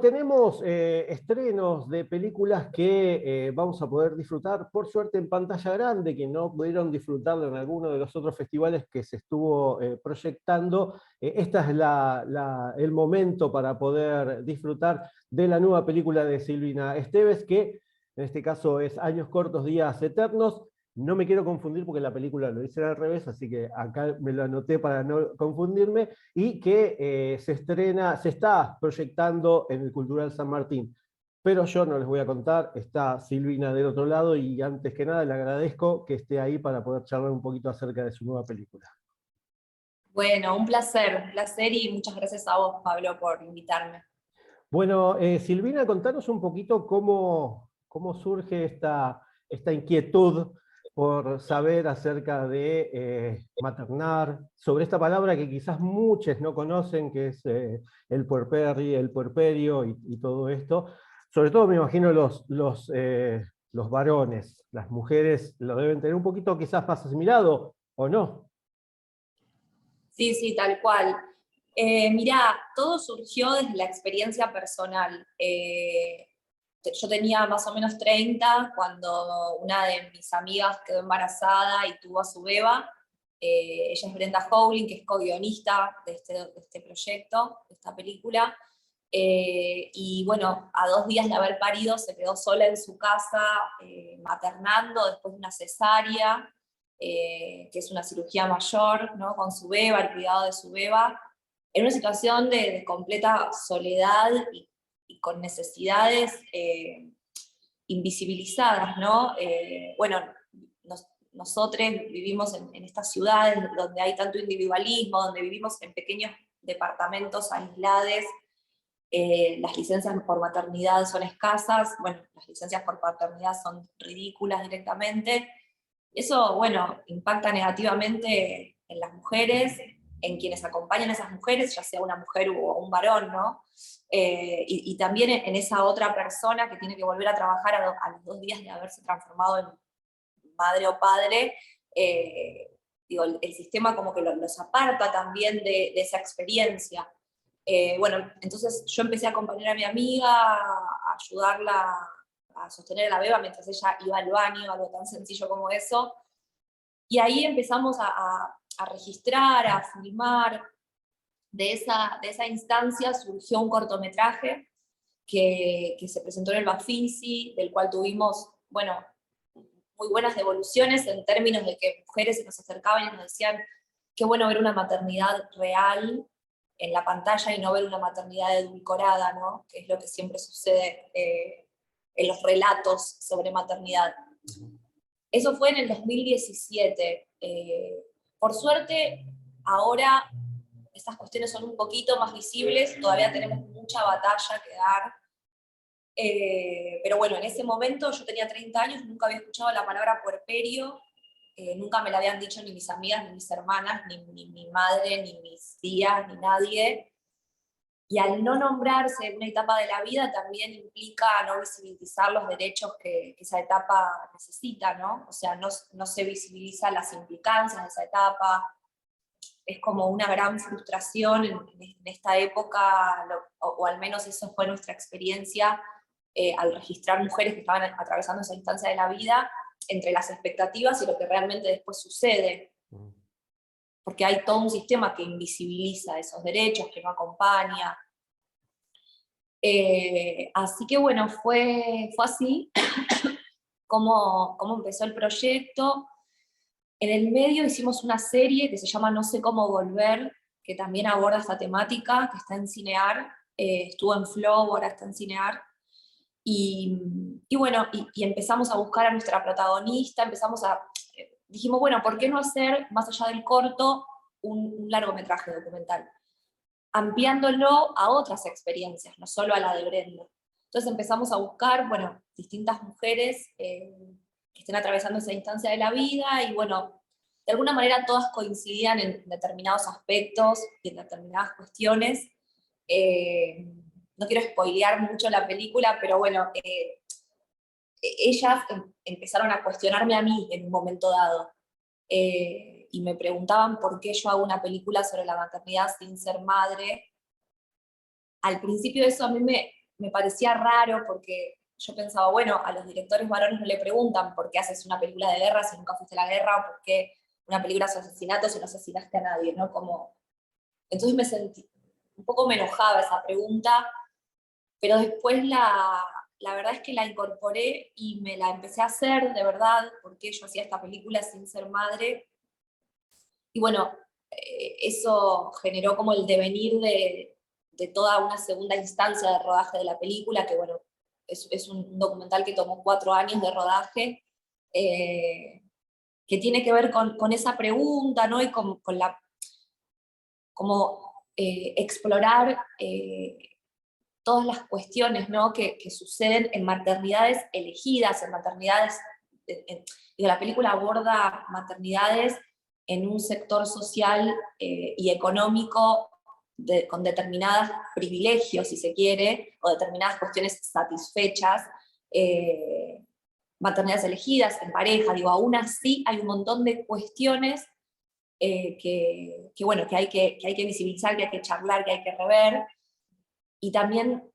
tenemos estrenos de películas que vamos a poder disfrutar, por suerte, en pantalla grande, que no pudieron disfrutarlo en alguno de los otros festivales que se estuvo proyectando. Este es el momento para poder disfrutar de la nueva película de Silvina Esteves, que en este caso es Años cortos, días eternos. No me quiero confundir porque la película lo hice al revés, así que acá me lo anoté para no confundirme, y que se está proyectando en el Cultural San Martín. Pero yo no les voy a contar, está Silvina del otro lado, y antes que nada le agradezco que esté ahí para poder charlar un poquito acerca de su nueva película. Bueno, un placer y muchas gracias a vos, Pablo, por invitarme. Bueno, Silvina, contanos un poquito cómo surge esta inquietud por saber acerca de maternar, sobre esta palabra que quizás muchos no conocen, que es el puerperio, el puerperio y todo esto. Sobre todo me imagino los varones, las mujeres lo deben tener un poquito quizás más asimilado, ¿o no? Sí, sí, tal cual. Mirá, todo surgió desde la experiencia personal. Yo tenía más o menos 30 cuando una de mis amigas quedó embarazada y tuvo a su beba. Ella es Brenda Howling, que es co-guionista de este proyecto, de esta película. Y bueno, a 2 días de haber parido se quedó sola en su casa, maternando después de una cesárea, que es una cirugía mayor, ¿no? Con su beba, el cuidado de su beba, en una situación de completa soledad y con necesidades invisibilizadas, ¿no? Bueno, nosotros vivimos en estas ciudades donde hay tanto individualismo, donde vivimos en pequeños departamentos aislados. Las licencias por maternidad son escasas, bueno, las licencias por paternidad son ridículas directamente. Eso, bueno, impacta negativamente en las mujeres, en quienes acompañan a esas mujeres, ya sea una mujer o un varón, ¿no? Y también en esa otra persona que tiene que volver a trabajar a los 2 días de haberse transformado en madre o padre. Digo, el sistema como que los aparta también de esa experiencia. Bueno, entonces yo empecé a acompañar a mi amiga, a ayudarla a sostener a la beba mientras ella iba al baño, algo tan sencillo como eso. Y ahí empezamos a registrar, a filmar. De esa instancia surgió un cortometraje que se presentó en el Bafisi, del cual tuvimos, bueno, muy buenas devoluciones en términos de que mujeres se nos acercaban y nos decían qué bueno ver una maternidad real en la pantalla y no ver una maternidad edulcorada, ¿no? Que es lo que siempre sucede en los relatos sobre maternidad. Eso fue en el 2017. Por suerte, ahora estas cuestiones son un poquito más visibles, todavía tenemos mucha batalla que dar. Pero bueno, en ese momento yo tenía 30 años, nunca había escuchado la palabra puerperio, nunca me la habían dicho ni mis amigas, ni mis hermanas, ni mi madre, ni mis tías, ni nadie. Y al no nombrarse una etapa de la vida también implica no visibilizar los derechos que esa etapa necesita, ¿no? O sea, no se visibiliza las implicancias de esa etapa. Es como una gran frustración en esta época, o al menos eso fue nuestra experiencia al registrar mujeres que estaban atravesando esa instancia de la vida, entre las expectativas y lo que realmente después sucede. Porque hay todo un sistema que invisibiliza esos derechos, que no acompaña. Así que bueno, fue así como empezó el proyecto. En el medio hicimos una serie que se llama No sé cómo volver, que también aborda esta temática, que está en Cinear, estuvo en Flow, ahora está en Cinear. Y bueno, y empezamos a buscar a nuestra protagonista, dijimos, bueno, ¿por qué no hacer, más allá del corto, un largometraje documental? Ampliándolo a otras experiencias, no solo a la de Brenda. Entonces empezamos a buscar, bueno, distintas mujeres que estén atravesando esa instancia de la vida, y bueno, de alguna manera todas coincidían en determinados aspectos y en determinadas cuestiones. No quiero spoilear mucho la película, pero bueno, ellas empezaron a cuestionarme a mí en un momento dado. Y me preguntaban por qué yo hago una película sobre la maternidad sin ser madre. Al principio eso a mí me parecía raro porque yo pensaba, bueno, a los directores varones no le preguntan por qué haces una película de guerra si nunca fuiste a la guerra, o por qué una película de asesinato si no asesinaste a nadie, ¿no? Como, entonces me sentí, un poco me enojaba esa pregunta, pero después la verdad es que la incorporé y me la empecé a hacer de verdad, porque yo hacía esta película sin ser madre. Y bueno, eso generó como el devenir de toda una segunda instancia de rodaje de la película, que bueno, es un documental que tomó 4 años de rodaje, que tiene que ver con esa pregunta, ¿no? Y con la, como explorar todas las cuestiones, ¿no? que suceden en maternidades elegidas, en maternidades, y la película aborda maternidades en un sector social y económico con determinados privilegios, si se quiere, o determinadas cuestiones satisfechas, maternidades elegidas, en pareja, digo, aún así hay un montón de cuestiones bueno, que hay que visibilizar, que hay que charlar, que hay que rever, y también,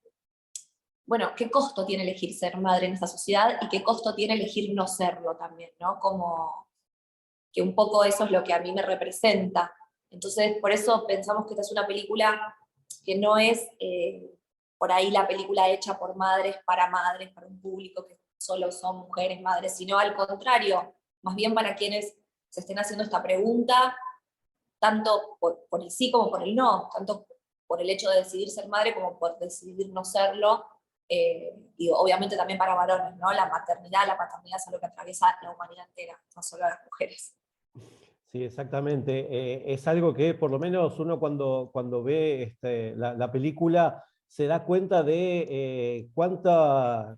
bueno, qué costo tiene elegir ser madre en esta sociedad y qué costo tiene elegir no serlo también, ¿no? Como que un poco eso es lo que a mí me representa. Entonces, por eso pensamos que esta es una película que no es por ahí la película hecha por madres, para un público que solo son mujeres madres, sino al contrario, más bien para quienes se estén haciendo esta pregunta, tanto por el sí como por el no, tanto por el hecho de decidir ser madre como por decidir no serlo, y obviamente también para varones, ¿no? La maternidad, la paternidad es algo que atraviesa la humanidad entera, no solo a las mujeres. Sí, exactamente. Es algo que por lo menos uno cuando ve la película se da cuenta de cuánta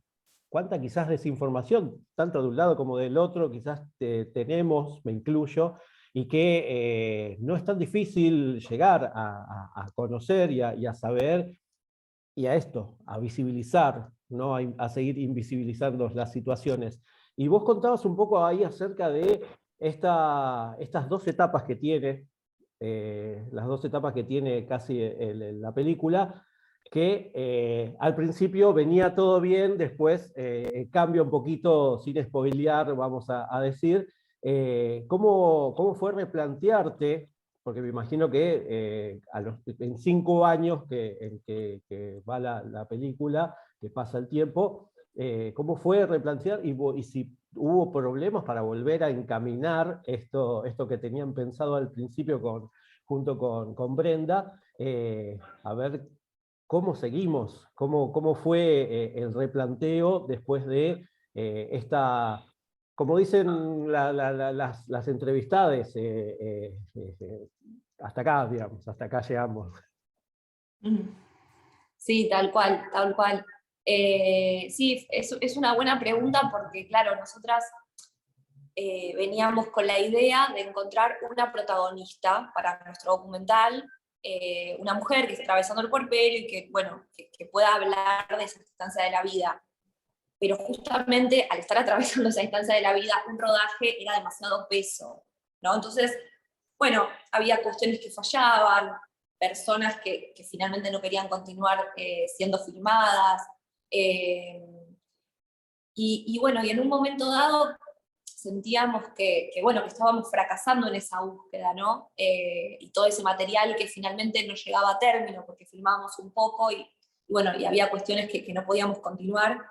quizás desinformación, tanto de un lado como del otro, quizás tenemos, me incluyo, y que no es tan difícil llegar a conocer y a saber, y a esto, a visibilizar, ¿no? A seguir invisibilizando las situaciones. Y vos contabas un poco ahí acerca de estas 2 etapas que tiene, las 2 etapas que tiene casi la película, que al principio venía todo bien, después cambia un poquito, sin spoilear, vamos a decir. ¿Cómo fue replantearte? Porque me imagino que en 5 años que va la película, que pasa el tiempo, ¿cómo fue replantear y si hubo problemas para volver a encaminar esto que tenían pensado al principio junto con Brenda? A ver cómo seguimos, cómo fue el replanteo después de esta, como dicen las entrevistadas, hasta acá, digamos, hasta acá llegamos. Sí, tal cual, tal cual. Sí, es una buena pregunta porque, claro, nosotras veníamos con la idea de encontrar una protagonista para nuestro documental, una mujer que esté atravesando el puerperio y que, bueno, que pueda hablar de esa instancia de la vida. Pero justamente al estar atravesando esa instancia de la vida, un rodaje era demasiado peso, ¿no? Entonces, bueno, había cuestiones que fallaban, personas que finalmente no querían continuar siendo filmadas, eh, y bueno, y en un momento dado sentíamos bueno, que estábamos fracasando en esa búsqueda, ¿no? Y todo ese material que finalmente no llegaba a término porque filmábamos un poco y bueno, y había cuestiones que no podíamos continuar.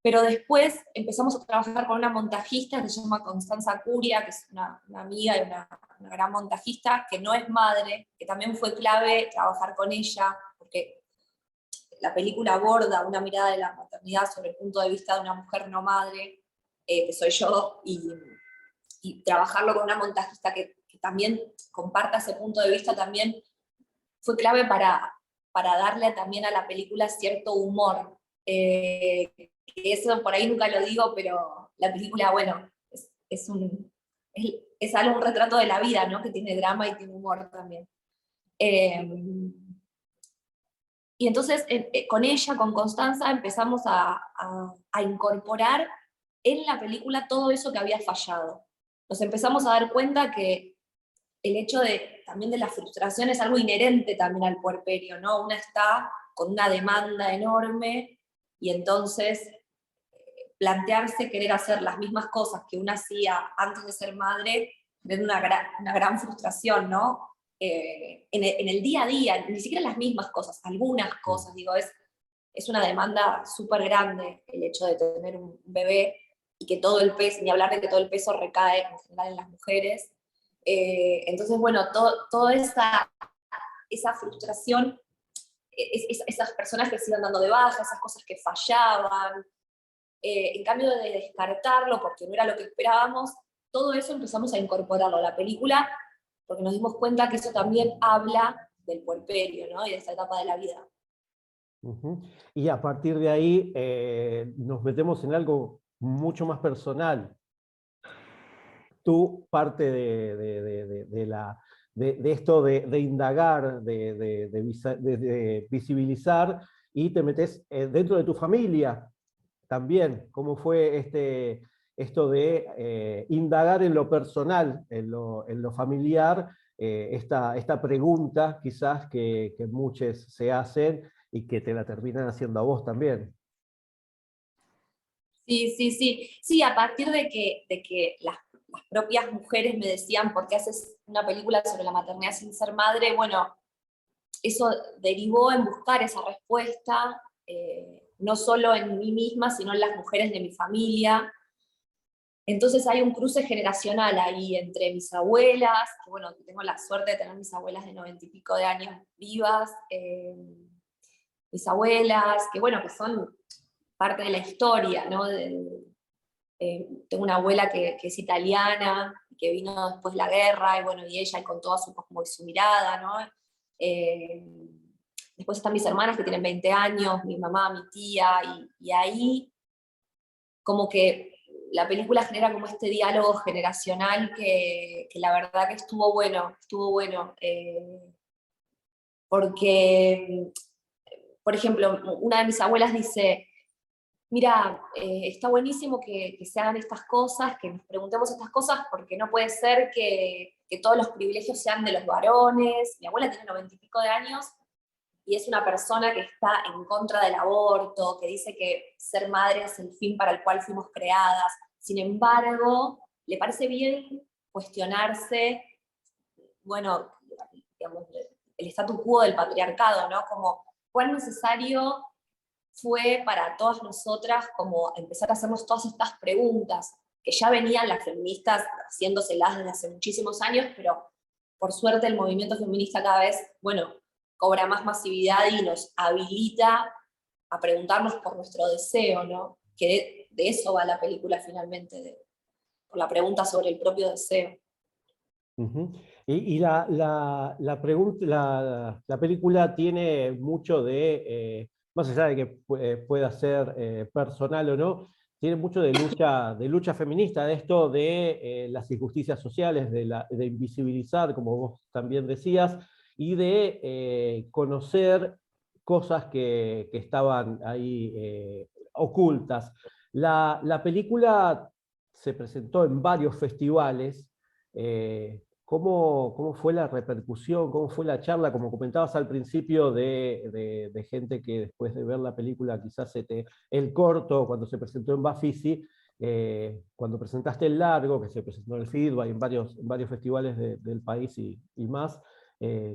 Pero después empezamos a trabajar con una montajista que se llama Constanza Curia, que es una amiga y una gran montajista, que no es madre, que también fue clave trabajar con ella, porque la película aborda una mirada de la maternidad sobre el punto de vista de una mujer no madre, que soy yo, y trabajarlo con una montajista que también comparta ese punto de vista también fue clave para darle también a la película cierto humor. Eso por ahí nunca lo digo, pero la película, bueno, es algo, un retrato de la vida, ¿no? Que tiene drama y tiene humor también. Y entonces con ella, con Constanza, empezamos a incorporar en la película todo eso que había fallado. Nos empezamos a dar cuenta que el hecho también de la frustración es algo inherente también al puerperio, ¿no? Una está con una demanda enorme, y entonces plantearse querer hacer las mismas cosas que una hacía antes de ser madre, tener una gran frustración, ¿no? En el día a día, ni siquiera las mismas cosas, algunas cosas, digo, es una demanda súper grande el hecho de tener un bebé, y que todo el peso, ni hablar de que todo el peso recae en general en las mujeres. Entonces, bueno, toda esa frustración, esas personas que se iban dando de baja, esas cosas que fallaban, en cambio de descartarlo porque no era lo que esperábamos, todo eso empezamos a incorporarlo a la película, porque nos dimos cuenta que eso también habla del puerperio, ¿no? Y de esta etapa de la vida. Ujú. Y a partir de ahí nos metemos en algo mucho más personal. Tú parte de esto de indagar, de visibilizar, y te metes dentro de tu familia también. ¿Cómo fue esto de indagar en lo personal, en lo familiar, esta pregunta quizás que muchos se hacen y que te la terminan haciendo a vos también? Sí, sí, sí. Sí, a partir de que las propias mujeres me decían, ¿por qué haces una película sobre la maternidad sin ser madre? Bueno, eso derivó en buscar esa respuesta, no solo en mí misma, sino en las mujeres de mi familia. Entonces hay un cruce generacional ahí entre mis abuelas, que bueno, tengo la suerte de tener mis abuelas de 90 y pico de años vivas, mis abuelas, que bueno, que son parte de la historia, ¿no? Tengo una abuela que es italiana, que vino después de la guerra, y bueno, y ella y con toda su, como su mirada, ¿no? Eh, Después están mis hermanas que tienen 20 años, mi mamá, mi tía, y ahí como que la película genera como este diálogo generacional que la verdad que estuvo bueno, porque, por ejemplo, una de mis abuelas dice, mira, está buenísimo que se hagan estas cosas, que nos preguntemos estas cosas, porque no puede ser que todos los privilegios sean de los varones. Mi abuela tiene 90 y pico de años, y es una persona que está en contra del aborto, que dice que ser madre es el fin para el cual fuimos creadas. Sin embargo, le parece bien cuestionarse, bueno, digamos, el statu quo del patriarcado, ¿no? Como cuán necesario fue para todas nosotras como empezar a hacernos todas estas preguntas, que ya venían las feministas haciéndoselas desde hace muchísimos años, pero por suerte el movimiento feminista cada vez, bueno, cobra más masividad y nos habilita a preguntarnos por nuestro deseo, ¿no? Que de eso va la película finalmente, por la pregunta sobre el propio deseo. Ujú. Y la película tiene mucho más allá de que pueda ser personal o no, tiene mucho de lucha feminista, de esto de las injusticias sociales, de invisibilizar, como vos también decías, y de conocer cosas que estaban ahí ocultas. La película se presentó en varios festivales. ¿Cómo fue la repercusión? ¿Cómo fue la charla? Como comentabas al principio de gente que después de ver la película, quizás el corto, cuando se presentó en Bafisi, cuando presentaste el largo, que se presentó en el Feedback, en varios festivales del país y más,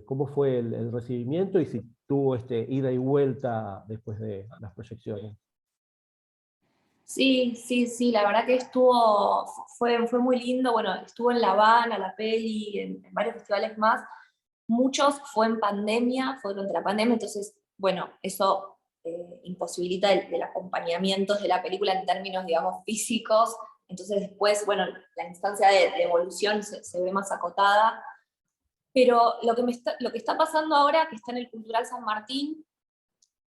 ¿cómo fue el recibimiento y si tuvo ida y vuelta después de las proyecciones? Sí, sí, sí, la verdad que fue muy lindo. Bueno, estuvo en La Habana, la peli, en varios festivales más. Muchos fue en pandemia, fue durante la pandemia, entonces, bueno, eso imposibilita el acompañamiento de la película en términos, digamos, físicos. Entonces después, bueno, la instancia de evolución se ve más acotada. Pero lo que está pasando ahora, que está en el Cultural San Martín,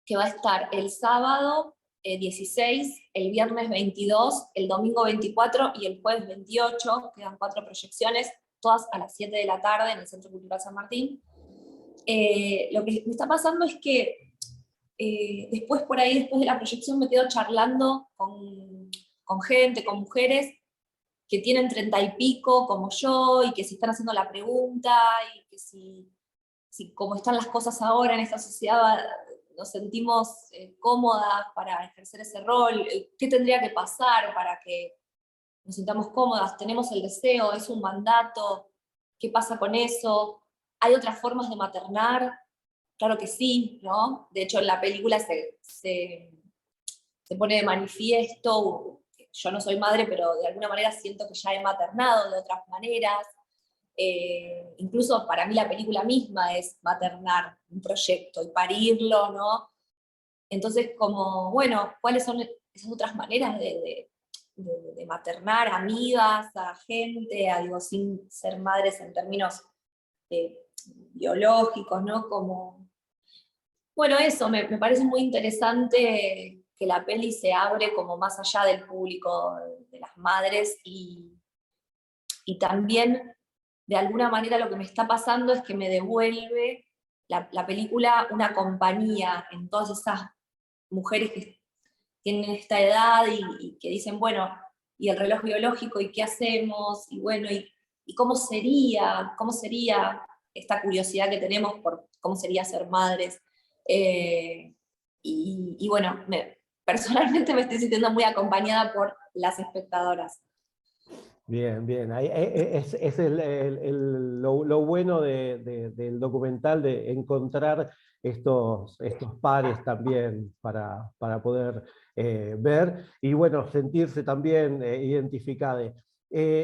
que va a estar el sábado 16, el viernes 22, el domingo 24 y el jueves 28, quedan 4 proyecciones, todas a las 7 de la tarde en el Centro Cultural San Martín. Lo que me está pasando es que después por ahí, después de la proyección, me quedo charlando con gente, con mujeres que tienen 30 y pico como yo y que se están haciendo la pregunta y que si como están las cosas ahora en esta sociedad nos sentimos cómodas para ejercer ese rol, qué tendría que pasar para que nos sintamos cómodas, tenemos el deseo, es un mandato, qué pasa con eso, hay otras formas de maternar, claro que sí, ¿no? De hecho en la película se pone de manifiesto, yo no soy madre, pero de alguna manera siento que ya he maternado de otras maneras. Incluso para mí la película misma es maternar un proyecto y parirlo, ¿no? Entonces, como, bueno, ¿cuáles son esas otras maneras de maternar amigas, a gente, digo, sin ser madres en términos biológicos, ¿no? Como, bueno, eso, me parece muy interesante que la peli se abre como más allá del público de las madres y también de alguna manera lo que me está pasando es que me devuelve la película una compañía en todas esas mujeres que tienen esta edad y que dicen, bueno, y el reloj biológico, y qué hacemos, y bueno, y cómo sería esta curiosidad que tenemos por cómo sería ser madres. Y bueno, personalmente me estoy sintiendo muy acompañada por las espectadoras. Bien, bien. Es lo bueno del documental, de encontrar estos pares también para poder ver y bueno, sentirse también identificada.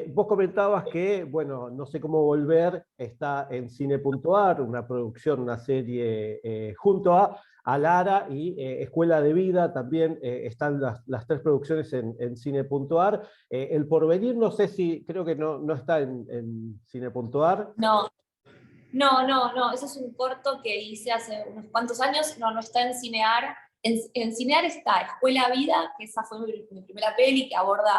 Vos comentabas que, bueno, No sé cómo volver está en Cine.ar, una producción, una serie junto a Lara y Escuela de Vida, también están las tres producciones en Cine.ar. El Porvenir, no sé si, creo que no está en Cine.ar. No, no, eso es un corto que hice hace unos cuantos años, no está en Cinear. En Cinear está Escuela Vida, que esa fue mi primera peli, que aborda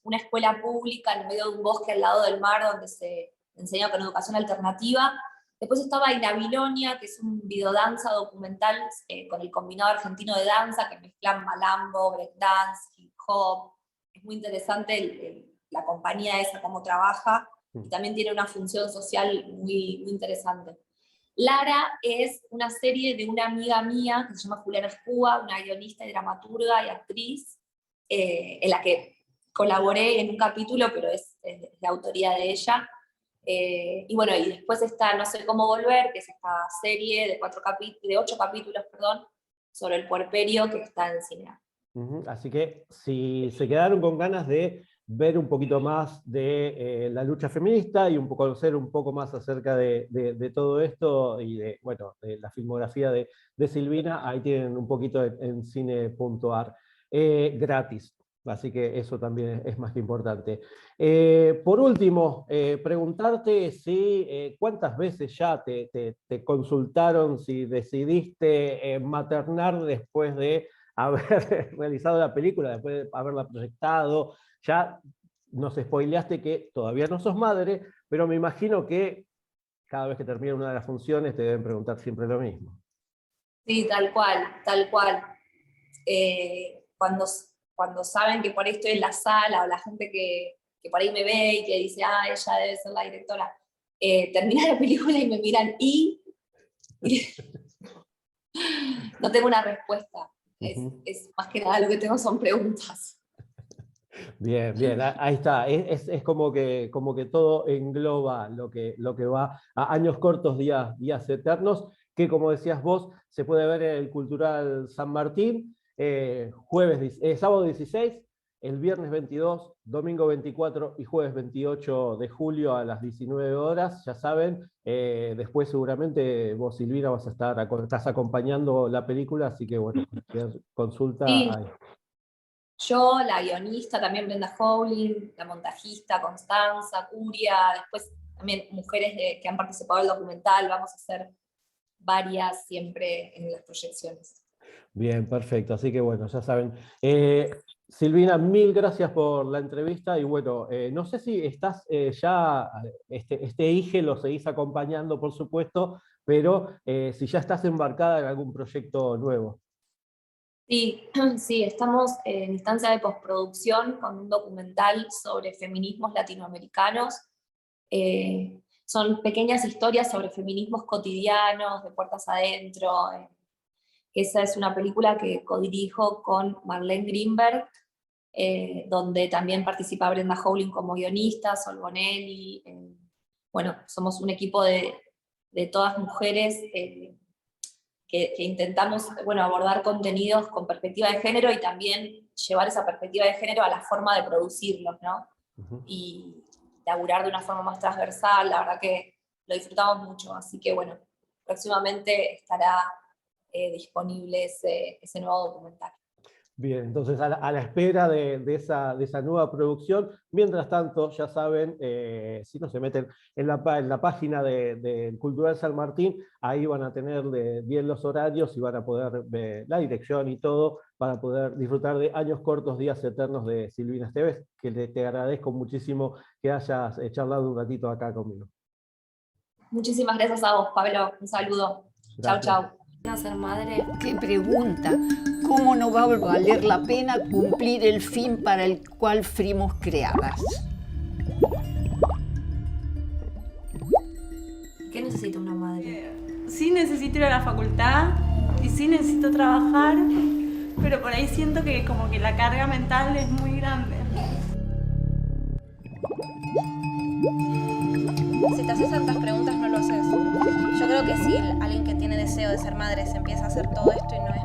una escuela pública en medio de un bosque al lado del mar, donde se enseña con educación alternativa. Después estaba Y Babilonia, que es un videodanza documental con el combinado argentino de danza, que mezclan malambo, breakdance, hip hop. Es muy interesante la compañía esa, cómo trabaja, y también tiene una función social muy, muy interesante. Lara es una serie de una amiga mía que se llama Juliana Escúa, una guionista y dramaturga y actriz, en la que colaboré en un capítulo, pero es de autoría de ella. Y bueno, y después está No sé cómo volver, que es esta serie de 8 capítulos, perdón, sobre el puerperio que está en Cinear. Así que si se quedaron con ganas de ver un poquito más de la lucha feminista y conocer un poco más acerca de todo esto y bueno, de la filmografía de Silvina, ahí tienen un poquito en Cine.ar gratis. Así que eso también es más que importante. Por último, preguntarte si cuántas veces ya te consultaron si decidiste maternar después de haber realizado la película, después de haberla proyectado. Ya nos spoileaste que todavía no sos madre, pero me imagino que cada vez que termina una de las funciones te deben preguntar siempre lo mismo. Sí, tal cual, tal cual. Cuando saben que por ahí estoy en la sala, o la gente que por ahí me ve y que dice, ella debe ser la directora, termina la película y me miran y no tengo una respuesta. Es más que nada lo que tengo son preguntas. Bien, bien, ahí está. Es como que todo engloba lo que va a años cortos, días eternos, que como decías vos, se puede ver en el Cultural San Martín, sábado 16, el viernes 22, domingo 24 y jueves 28 de julio a las 19 horas. Ya saben, después seguramente vos, Silvina, estás acompañando la película, así que bueno, cualquier consulta. Sí. Ahí. Yo, la guionista, también Brenda Howling, la montajista Constanza, Curia, después también mujeres que han participado del documental, vamos a hacer varias siempre en las proyecciones. Bien, perfecto. Así que bueno, ya saben. Silvina, mil gracias por la entrevista y bueno, no sé si estás ya, este IGE lo seguís acompañando, por supuesto, pero si ya estás embarcada en algún proyecto nuevo. Sí, sí, estamos en instancia de postproducción con un documental sobre feminismos latinoamericanos. Son pequeñas historias sobre feminismos cotidianos, de puertas adentro, Esa es una película que codirijo con Marlene Greenberg, donde también participa Brenda Howling como guionista, Sol Bonelli. Bueno, somos un equipo de todas mujeres que intentamos, bueno, abordar contenidos con perspectiva de género y también llevar esa perspectiva de género a la forma de producirlos, ¿no? Y laburar de una forma más transversal. La verdad que lo disfrutamos mucho, así que bueno, próximamente estará disponible ese nuevo documental. Bien, entonces a la espera de esa nueva producción. Mientras tanto, ya saben, si no se meten en la página del Cultural San Martín, ahí van a tener bien los horarios y van a poder ver la dirección y todo, para poder disfrutar de Años Cortos, Días Eternos de Silvina Esteves, que te agradezco muchísimo que hayas charlado un ratito acá conmigo. Muchísimas gracias a vos, Pablo. Un saludo. Chau, chau. ¿Van a ser madre? ¡Qué pregunta! ¿Cómo no va a valer la pena cumplir el fin para el cual fuimos creadas? ¿Qué necesita una madre? Sí necesito ir a la facultad y sí necesito trabajar, pero por ahí siento que como que la carga mental es muy grande. Si te haces tantas preguntas, no lo haces. Yo creo que si alguien que tiene deseo de ser madre se empieza a hacer todo esto y no es